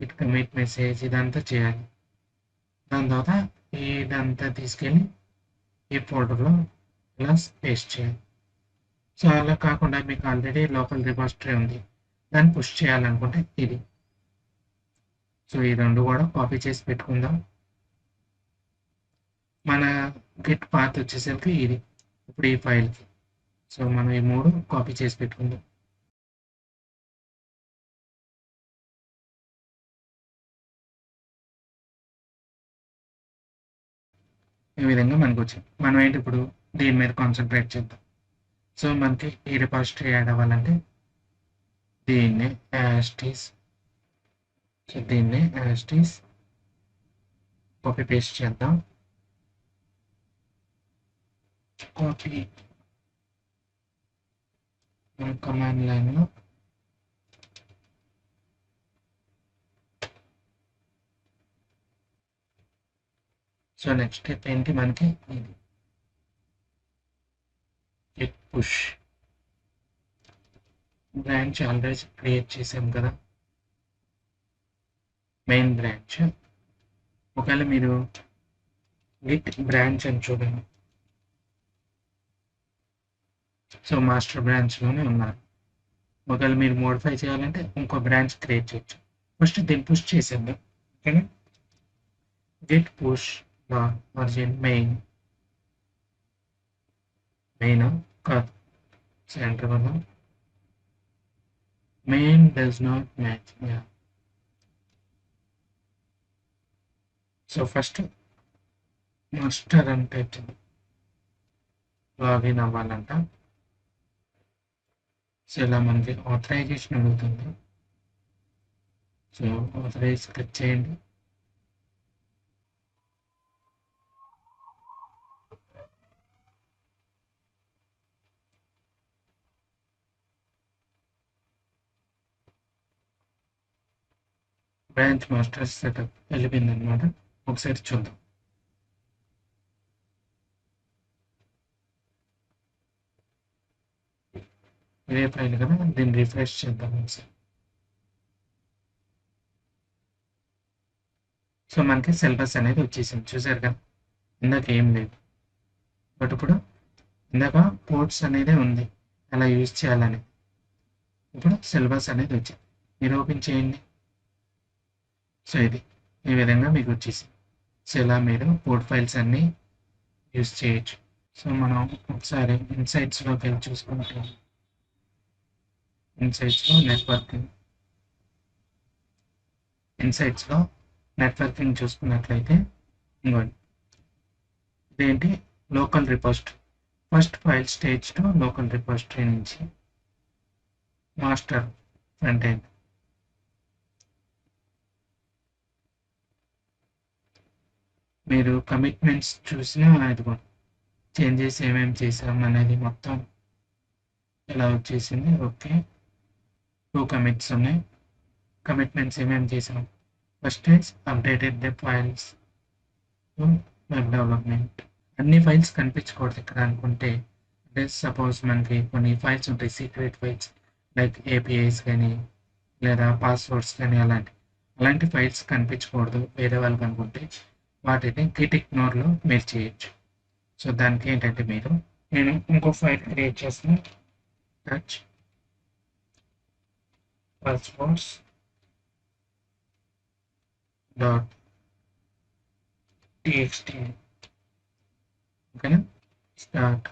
git commit message ఇదంతా చేయాలి. దాని తర్వాత ఇదంతా తీసుకెళ్ళి ఈ ఫోల్డర్లో ఇలా పేస్ట్ చేయాలి. సో అలా కాకుండా మీకు ఆల్రెడీ లోకల్ రిపాజిటరీ ఉంది, దాన్ని పుష్ చేయాలనుకుంటే ఇది. సో ఈ 2 కూడా కాపీ చేసి పెట్టుకుందాం. మన గిట్ పాత్ వచ్చేసరికి ఇది ఇప్పుడు ఈ ఫైల్కి. సో మనం ఈ 3 కాపీ చేసి పెట్టుకుందాం. ఈ విధంగా మనకు వచ్చింది. మనం ఏంటి ఇప్పుడు దీని మీద కాన్సన్ట్రేట్ చేద్దాం. సో మనకి ఈ రిపాజిటరీ యాడ్ అవ్వాలంటే దీన్నే యాస్టీస్, సో దీన్నే యాస్టీస్ కాపీ పేస్ట్ చేద్దాం. కాపీ కమాండ్ లైన్లో సో నెక్స్ట్ స్టెప్ ఏంటి, మనకి ఇది Git push branch already create చేసాం కదా. Main branch. ఒకవేళ మీరు గిట్ బ్రాంచ్ అని చూడండి, సో మాస్టర్ బ్రాంచ్లోనే ఉన్నారు. ఒకవేళ మీరు మోడిఫై చేయాలంటే ఇంకో బ్రాంచ్ క్రియేట్ చేయొచ్చు. ఫస్ట్ దీన్ని పుష్ చేసేద్దాం. ఓకేనా, git push margin main కాదు, సెంటర్ వల్ల main does not match. Yeah. So first master అని టైప్ చేద్దాం. లాగిన్ అవ్వాలంట. సో ఇలా మనకి ఆథరైజేషన్ అడుగుతుంది. సో ఆథరైజ్ క్లిక్ చేయండి. బ్రాంచ్ మాస్టర్ సెటప్ వెళ్ళిపోయింది అనమాట. ఒకసారి చూద్దాం. ఇదే ఫైల్ కదా, దీన్ని రిఫ్రెష్ చేద్దాం ఒకసారి. సో మనకి సిలబస్ అనేది వచ్చేసింది, చూసారు కదా. ఇందాక ఏం లేదు, బట్ ఇప్పుడు ఇందాక పోర్ట్స్ అనేది ఉంది అలా యూజ్ చేయాలని. ఇప్పుడు సిలబస్ అనేది వచ్చింది. మీరు ఓపెన్ చేయండి. సో ఇది ఈ విధంగా మీకు వచ్చేసింది. సో ఇలా మీరు పోర్ట్ ఫైల్స్ అన్నీ యూజ్ చేయొచ్చు. సో మనం ఒకసారి ఇన్సైట్స్లోకి వెళ్ళి చూసుకుంటే, ఇన్సైట్స్లో నెట్వర్కింగ్ చూసుకున్నట్లయితే ఇంకోండి, ఇదేంటి local repository. First file stage to local repository నుంచి మాస్టర్ ఫ్రంట్ ఎండ్. మీరు కమిట్మెంట్స్ చూసినా ఇదిగో చేంజెస్ ఏమేమి చేసాం అనేది మొత్తం ఇలా వచ్చేసింది. ఓకే, 2 కమిట్స్ ఉన్నాయి. కమిట్మెంట్స్ ఏమేమి చేసాం, first is updated the files to web development. అన్ని ఫైల్స్ కనిపించకూడదు ఇక్కడ అనుకుంటే, అంటే సపోజ్ మనకి కొన్ని ఫైల్స్ ఉంటాయి సీక్రెట్ ఫైల్స్, లైక్ ఏపీఐస్ కానీ లేదా పాస్వర్డ్స్ కానీ అలాంటి ఫైల్స్ కనిపించకూడదు వేరే వాళ్ళకి అనుకుంటే వాటిని గిట్ ఇగ్నోర్లో మీరు చేయొచ్చు. సో దానికి ఏంటంటే నేను ఇంకో ఫైల్ క్రియేట్ చేసిన టచ్ పాస్వర్డ్స్ .txt. ఓకేనా, స్టార్ట్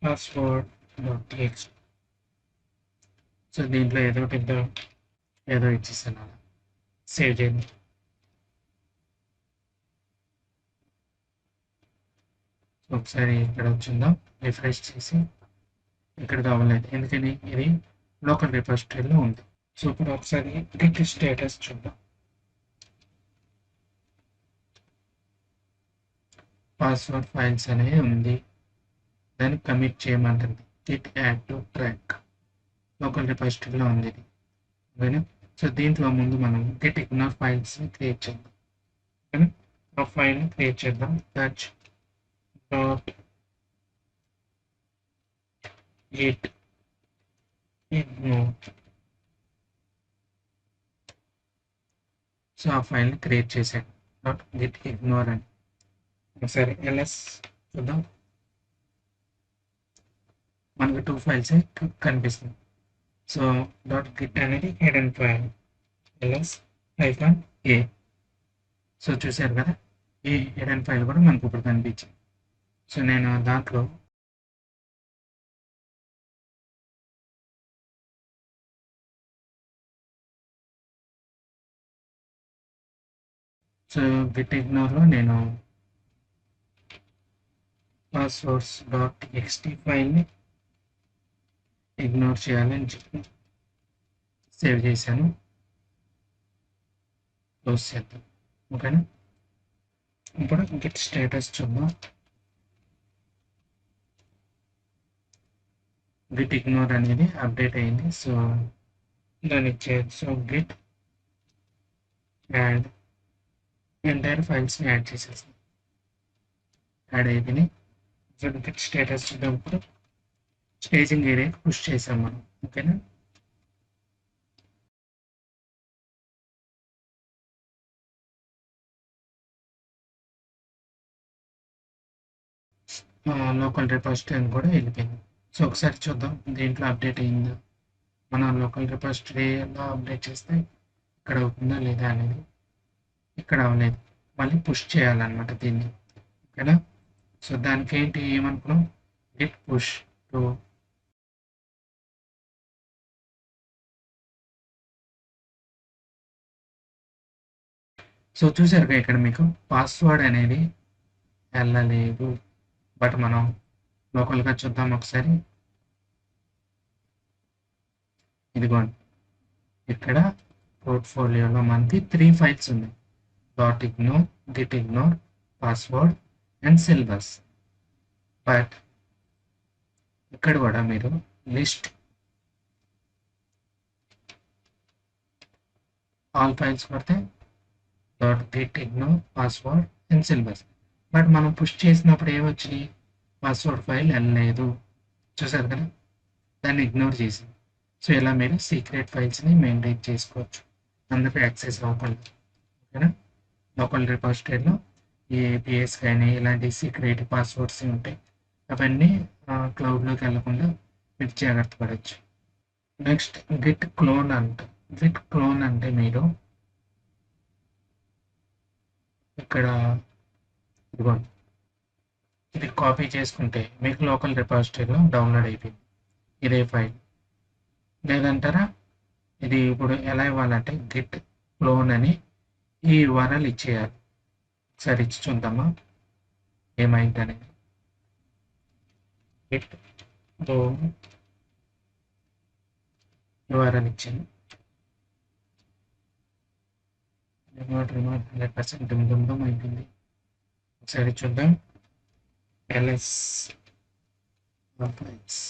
password.txt. సో దీంట్లో ఏదో ఇచ్చేసాను, అలా సేవ్ చేయండి. ఒకసారి ఇక్కడ వచ్చిందో రిఫ్రెష్ చేసి, ఇక్కడ కావలేదు ఎందుకని ఇది లోకల్ రిపోజిటరీలో ఉంది. సో ఇప్పుడు ఒకసారి గిట్ స్టేటస్ చూద్దాం. పాస్వర్డ్ ఫైల్స్ అనేది ఉంది, దాన్ని కమిట్ చేయమంటుంది. Git add to track local రిపోజిటరీలో ఉంది ఇది. ఓకేనా, సో దీంట్లో ముందు మనం గిట్ ఇగ్నోర్ ఫైల్స్ని క్రియేట్ చేద్దాం. ఓకేనా, ఆ ఫైల్ని క్రియేట్ చేద్దాం. Touch git ignore. సో ఆ ఫైల్ని క్రియేట్ చేశాను, .git ignore అని. ఒకసారి ls చూద్దాం. మనకు 2 ఫైల్స్ కనిపిస్తుంది. సో .git అనేది హిడెన్ ఫైల్, ls-a. సో చూసారు కదా, ఈ హిడెన్ ఫైల్ కూడా మనకు ఇప్పుడు కనిపించింది. సో నేను దాంట్లో సో గిట్ ఇగ్నోర్లో నేను passwords.txt ఫైల్ని ఇగ్నోర్ చేయాలని చెప్పి సేవ్ చేశాను. క్లోజ్ చేద్దాం. ఓకేనా, ఇప్పుడు గిట్ స్టేటస్ చూద్దాం. గిట్ ఇగ్నోర్ అనేది అప్డేట్ అయింది. సో దాన్ని ఇచ్చేది. సో గిట్ యాడ్ ఎంటైర్ ఫైల్స్ని యాడ్ చేసేసి యాడ్ అయిపోయినాయి. సో గిట్ స్టేటస్ చూద్దాం. ఇప్పుడు స్టేజింగ్ ఏరియాకి పుష్ చేసాం మనం. ఓకేనా, లోకల్ రిపాజిటరీ కూడా వెళ్ళిపోయింది. సో ఒకసారి చూద్దాం దీంట్లో అప్డేట్ అయిందా. మన లోకల్ రిపాజిటరీలో అప్డేట్ చేస్తే ఇక్కడ అవుతుందా లేదా అనేది. ఇక్కడ అవ్వలేదు, మళ్ళీ పుష్ చేయాలన్నమాట దీన్ని. ఓకేనా. సో దానికి ఏంటి ఏమనుకున్నాం, గిట్ పుష్ టు సో చూసారుగా ఇక్కడ మీకు పాస్వర్డ్ అనేది వెళ్ళలేదు. బట్ మనం లోకల్గా చూద్దాం ఒకసారి. ఇదిగోండి ఇక్కడ పోర్ట్ఫోలియోలో మనకి 3 ఫైల్స్ ఉన్నాయి. Dot ignore, Git ignore, password and syllabus. But ఇక్కడ కూడా మీరు లిస్ట్ ఆల్ ఫైల్స్ కొడితే dot Git ignore, password and syllabus. But మనం పుష్ చేసినప్పుడు ఏమొచ్చినాయి, పాస్వర్డ్ ఫైల్ వెళ్ళలేదు. చూసారు కదా, దాన్ని ఇగ్నోర్ చేసింది. సో ఇలా మీరు సీక్రెట్ ఫైల్స్ని మెయింటైన్ చేసుకోవచ్చు, అందుకు యాక్సెస్ అవ్వకుండా. ఓకేనా. లోకల్ రిపాజిటరీలో ఈ ఏపీఎస్ కానీ ఇలాంటి సీక్రెట్ పాస్వర్డ్స్ ఉంటాయి, అవన్నీ క్లౌడ్లోకి వెళ్లకుండా మీరు జాగ్రత్త పడవచ్చు. నెక్స్ట్ గిట్ క్లోన్ అంట. గిట్ క్లోన్ అంటే మీరు ఇక్కడ ఇదిగోండి ఇది కాపీ చేసుకుంటే మీకు లోకల్ రిపాజిటరీలో డౌన్లోడ్ అయిపోయింది ఇదే ఫైల్. లేదంటారా, ఇది ఇప్పుడు ఎలా ఇవ్వాలంటే గిట్ క్లోన్ అని ఈ URL ఇచ్చేయాలి. ఒకసారి ఇచ్చి చూద్దామా ఏమైందనేది. గిట్ క్లోన్ URL ఇచ్చింది. రిమోట్ 100% దుమ్ అయిపోయింది. ఒకసారి చూద్దాం. ls ఫైల్స్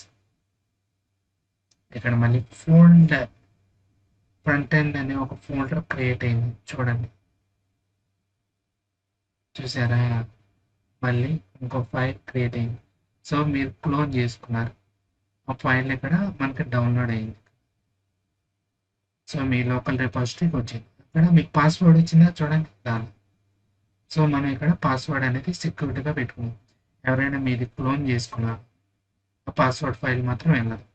ఇక్కడ మళ్ళీ ఫోల్డర్ ఫ్రంట్ ఎండ్ అనే ఒక ఫోల్డర్ క్రియేట్ అయింది చూడండి. చూసారా, మళ్ళీ ఇంకో ఫైల్ క్రియేట్ అయింది. సో మీరు క్లోన్ చేసుకున్నారు, ఆ ఫైల్ ఇక్కడ మనకి డౌన్లోడ్ అయింది. సో మీ లోకల్ రిపాజిటరీకి వచ్చింది. ఇక్కడ మీకు పాస్వర్డ్ వచ్చిందా చూడండి దాని. సో మనం ఇక్కడ పాస్వర్డ్ అనేది సెక్యూరిటీగా పెట్టుకున్నాం. ఎవరైనా మీది క్లోన్ చేసుకున్నారు, ఆ పాస్వర్డ్ ఫైల్ మాత్రం వెళ్ళదు.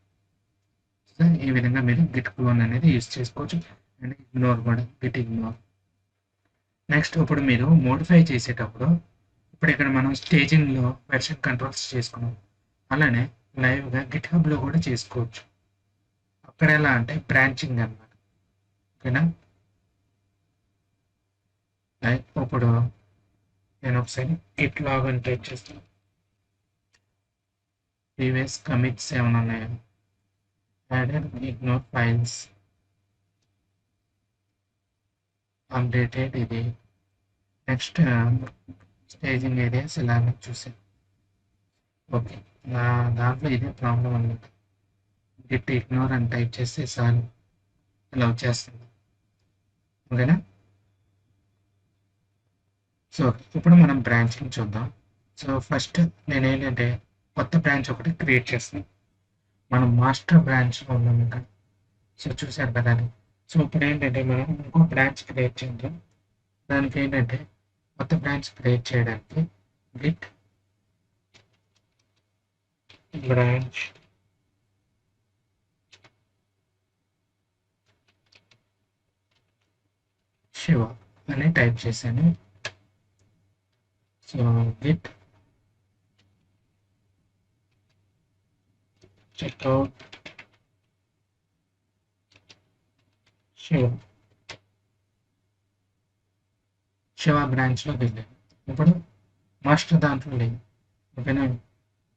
సో ఈ విధంగా మీరు గిట్ క్లోన్ అనేది యూజ్ చేసుకోవచ్చు. అండ్ ఇగ్నోర్ కూడా, గిట్ ఇగ్నోర్. నెక్స్ట్ ఇప్పుడు మీరు మోడిఫై చేసేటప్పుడు ఇప్పుడు ఇక్కడ మనం స్టేజింగ్లో వెర్షన్ కంట్రోల్స్ చేసుకున్నాం, అలానే లైవ్గా గిట్ హబ్లో కూడా చేసుకోవచ్చు. అక్కడ ఎలా అంటే బ్రాంచింగ్ అన్నమాట. ఓకేనా. ఇప్పుడు నేను ఒకసారి గిట్ లాగ్ అని టైప్ చేస్తాను. ప్రీవియస్ కమిట్స్ ఏమైనా ఉన్నాయో, యాడెడ్ ఇగ్నోర్ ఫైల్స్, అప్డేటెడ్ ఇది. నెక్స్ట్ స్టేజింగ్ ఏరియాస్ ఇలానే చూసాను. ఓకే, నా దాంట్లో ఇదే ప్రాబ్లం అన్నమాట. గిట్ ఇగ్నోర్ అని టైప్ చేస్తే చాలు ఇలా వచ్చేస్తుంది. ఓకేనా. సో ఇప్పుడు మనం బ్రాంచింగ్ చూద్దాం. సో ఫస్ట్ నేను ఏంటంటే కొత్త బ్రాంచ్ ఒకటి క్రియేట్ చేస్తాను. మనం మాస్టర్ బ్రాంచ్లో ఉన్నాం ఇక్కడ. సో చూసారు కదా అది. సో ఇప్పుడు ఏంటంటే మనం ఇంకో బ్రాంచ్ క్రియేట్ చేద్దాం. దానికి ఏంటంటే కొత్త బ్రాంచ్ క్రియేట్ చేయడానికి గిట్ బ్రాంచ్ శివ అని టైప్ చేశాను. సో గిట్ చెక్అవుట్ శివ బ్రాంచ్లో వెళ్ళాను. ఇప్పుడు మాస్టర్ దాంట్లో లేదు. ఓకేనా.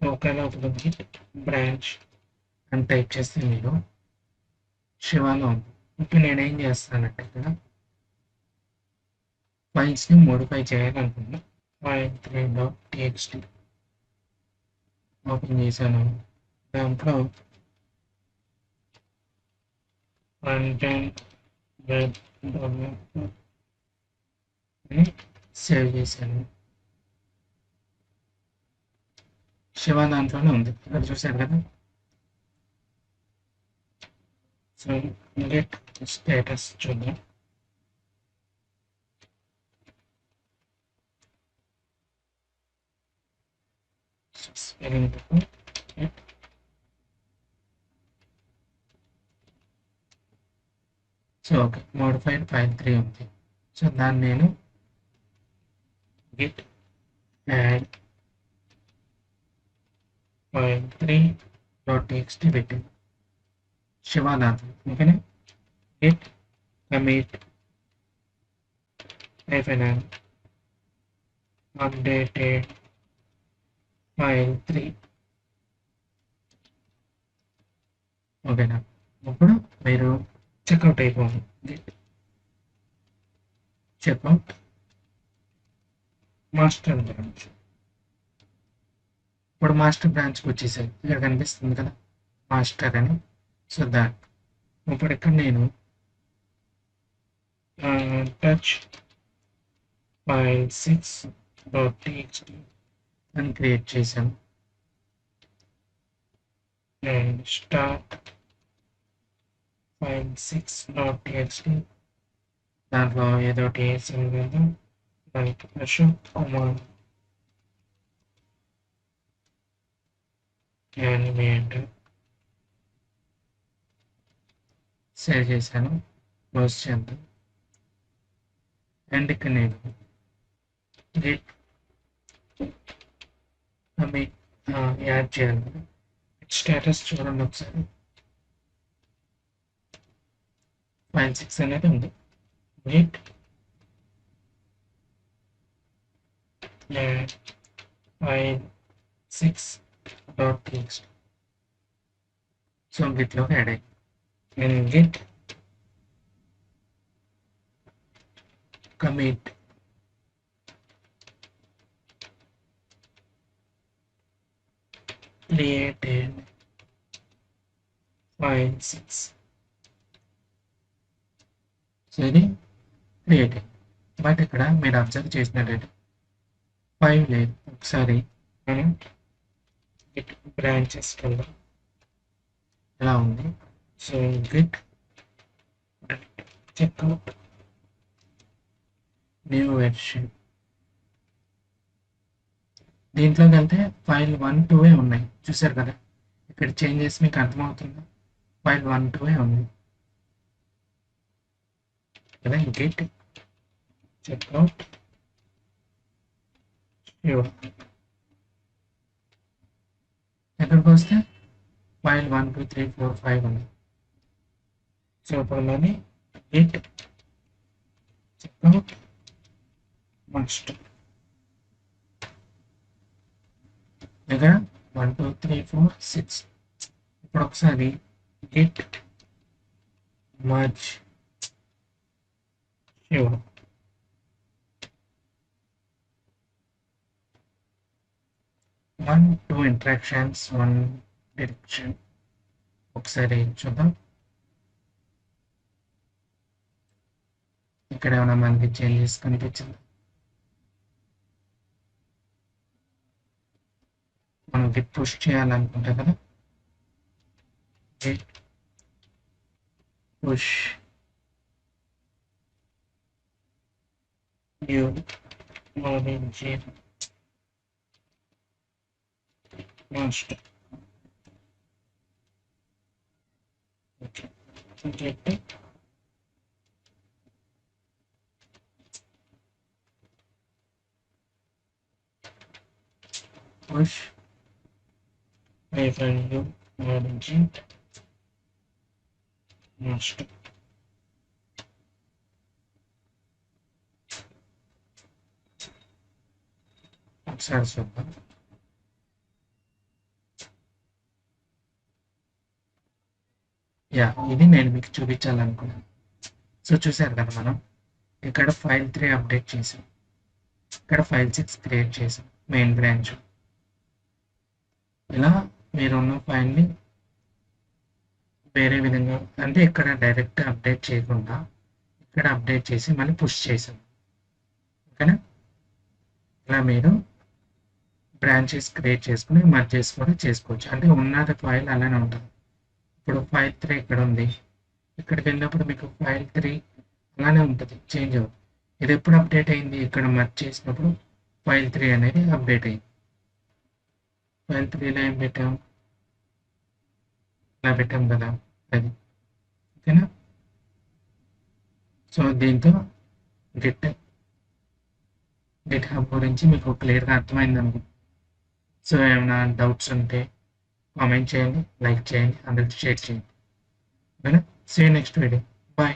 ఒకవేళ ఇప్పుడు గిట్ బ్రాంచ్ అని టైప్ చేస్తే మీరు శివాలో ఉంది. ఇప్పుడు నేనేం చేస్తానంటే ఇక్కడ ఫైల్స్ని మోడిఫై చేయాలనుకున్నా. file3.txt ఓపెన్ చేశాను. దాంట్లో కంటెంట్ వెబ్ డెవలప్మెంట్ అని సేవ్ చేశాను. శివ దాంట్లోనే ఉంది, ఇక్కడ చూశారు కదా. సో గెట్ స్టేటస్ చూద్దాం. సో ఓకే, మోడిఫైడ్ ఫైల్ 3 ఉంది. సో దాన్ని నేను git add file 3.txt పెట్టింది శివానాథ్. ఓకేనా, git commit -n updated file 3. ఓకేనా, ఇప్పుడు మీరు చెక్అవుట్ అయిపోండి. git checkout master branch. ఇప్పుడు మాస్టర్ బ్రాంచ్కి వచ్చేసాయి, ఇక్కడ కనిపిస్తుంది కదా మాస్టర్ అని. సో దాట్ ఇప్పుడు ఇక్కడ నేను టచ్ ఫైల్ 6.txt అని క్రియేట్ చేశాను. అండ్ స్టార్ట్ ఫైల్ 6.txt దాంట్లో ఏదో ఒకటి వేసాను కదా, దానికి అశోక్ కుమార్ యానిమేట్ సేవ్ చేశాను. క్లోజ్ చేద్దాం. అండ్ ఇక్కడ నేను git commit యాడ్ చేయాలి. స్టేటస్ చూడండి ఒకసారి, ఫైల్ 6 అనేది ఉంది. git add file 6.txt. So గిట్లోకి యాడ్ అయ్యి నేను git commit created file 6. So ఇది క్రియేట్. బట్ ఇక్కడ మీరు అబ్జర్వ్ చేసినట్లయితే 5 లేదు. ఒకసారి మనం git branches వెళ్దాం, ఎలా ఉంది. So git checkout new version. దీంట్లోకి వెళ్తే ఫైల్ 1, 2 ఉన్నాయి, చూసారు కదా. ఇక్కడ చేంజెస్ మీకు అర్థమవుతుంది. ఫైల్ 1, 2 ఉంది కదా. git చెక్అవుట్ ఎక్కడికి వస్తే ఫైల్ 1, 2, 3, 4, 5 ఉంది. సో ఇప్పుడు మరి git చెక్అవుట్ మాస్టర్ దగ్గర 1, 2, 3, 4, 6. ఇప్పుడు ఒకసారి git merge shiva 1, 2 interactions, 1 direction. ఒకసారి చూద్దాం. ఇక్కడ ఏమైనా మనకి చేంజెస్ కనిపించింది. మనం git పుష్ చేయాలనుకుంటా కదా, git push new origin master. Okay, git push new origin master. ఒకసారి చూద్దాం. యా, ఇది నేను మీకు చూపించాలనుకున్నాను. సో చూసారు కదా, మనం ఇక్కడ ఫైల్ 3 అప్డేట్ చేసాం, ఇక్కడ ఫైల్ 6 క్రియేట్ చేసాం మెయిన్ బ్రాంచ్. ఇలా మీరున్న ఫైల్ని వేరే విధంగా, అంటే ఇక్కడ డైరెక్ట్ అప్డేట్ చేయకుండా ఇక్కడ అప్డేట్ చేసి మళ్ళీ పుష్ చేసాం. ఓకేనా, ఇలా మీరు బ్రాంచెస్ క్రియేట్ చేసుకుని మర్జెస్ కూడా చేసుకోవచ్చు. అంటే ఉన్నది ఫైల్ అలానే ఉంటుంది. ఇప్పుడు ఫైల్ 3 ఇక్కడ ఉంది, ఇక్కడికి వెళ్ళినప్పుడు మీకు ఫైల్ 3 అలానే ఉంటుంది, చేంజ్ అవ్వదు. ఇది ఎప్పుడు అప్డేట్ అయింది, ఇక్కడ మర్జ్ చేసినప్పుడు ఫైల్ 3 అనేది అప్డేట్ అయింది. ఫైల్ 3లో ఏం పెట్టాం, ఇలా పెట్టాం కదా, అది ఓకేనా. సో దీంతో గిట్ గిట్ హబ్ గురించి మీకు క్లియర్గా అర్థమైంది అనుకుంటున్నాను. సో ఏమైనా డౌట్స్ ఉంటే కామెంట్ చేయండి, లైక్ చేయండి, అందరికి షేర్ చేయండి. ఓకేనా. See you next video. Bye.